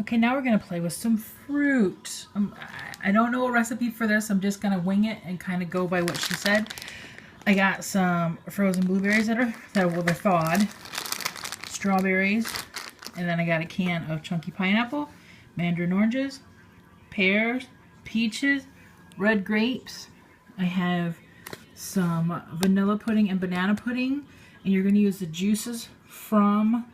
Okay, now we're going to play with some fruit. I don't know a recipe for this. I'm just going to wing it and kind of go by what she said. I got some frozen blueberries that were thawed, strawberries, and then I got a can of chunky pineapple, mandarin oranges, pears, peaches, red grapes. I have some vanilla pudding and banana pudding, and you're going to use the juices from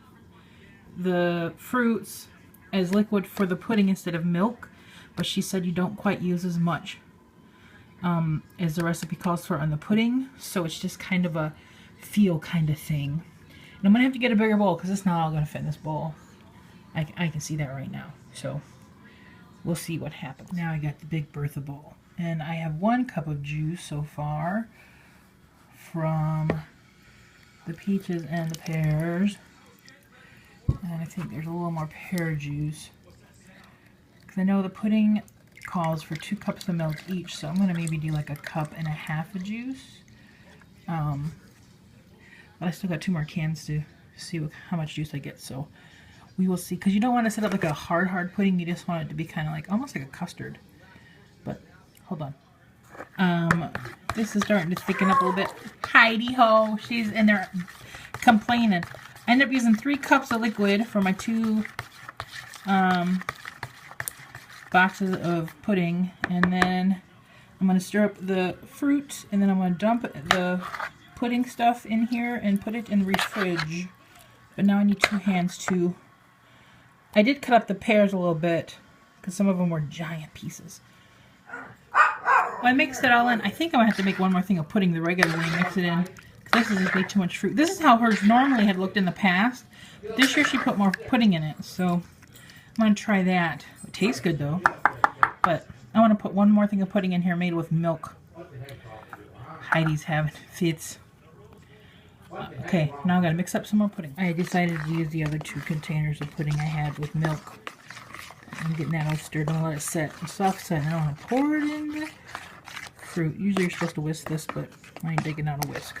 the fruits as liquid for the pudding instead of milk, but she said you don't quite use as much as the recipe calls for on the pudding, so it's just kind of a feel kind of thing. And I'm going to have to get a bigger bowl because it's not all going to fit in this bowl. I can see that right now, so we'll see what happens. Now I got the big Bertha bowl, and I have 1 cup of juice so far from the peaches and the pears. And I think there's a little more pear juice. Because I know the pudding calls for 2 cups of milk each, so I'm going to maybe do like 1.5 cups of juice. But I still got 2 more cans to see how much juice I get, so we will see. Because you don't want to set up like a hard pudding, you just want it to be kind of like, almost like a custard. But, hold on. This is starting to thicken up a little bit. Heidi-ho, she's in there complaining. I ended up using 3 cups of liquid for my 2 boxes of pudding, and then I'm going to stir up the fruit, and then I'm going to dump the pudding stuff in here and put it in the fridge. But now I need 2 hands to... I did cut up the pears a little bit because some of them were giant pieces. Well, I mixed it all in. I think I'm going to have to make 1 more thing of pudding the regular way and mix it in. This is just way too much fruit. This is how hers normally had looked in the past. But this year she put more pudding in it, so I'm going to try that. It tastes good though. But I want to put 1 more thing of pudding in here made with milk. Heidi's having fits. Okay, now I've got to mix up some more pudding. I decided to use the other 2 containers of pudding I had with milk. I'm getting that all stirred. I'm going to let it set and soft set. And I want to pour it in the fruit. Usually you're supposed to whisk this, but I ain't taking out a whisk.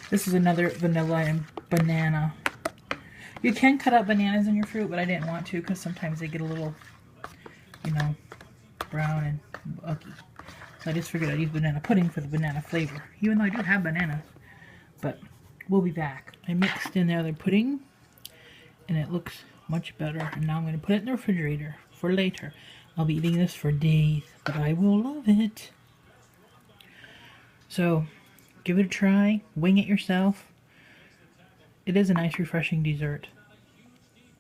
This is another vanilla and banana. You can cut out bananas in your fruit, but I didn't want to because sometimes they get a little, you know, brown and ugly. So I just figured I'd use banana pudding for the banana flavor, even though I do have bananas. But we'll be back. I mixed in the other pudding, and it looks much better. And now I'm going to put it in the refrigerator for later. I'll be eating this for days, but I will love it. So, give it a try. Wing it yourself. It is a nice, refreshing dessert.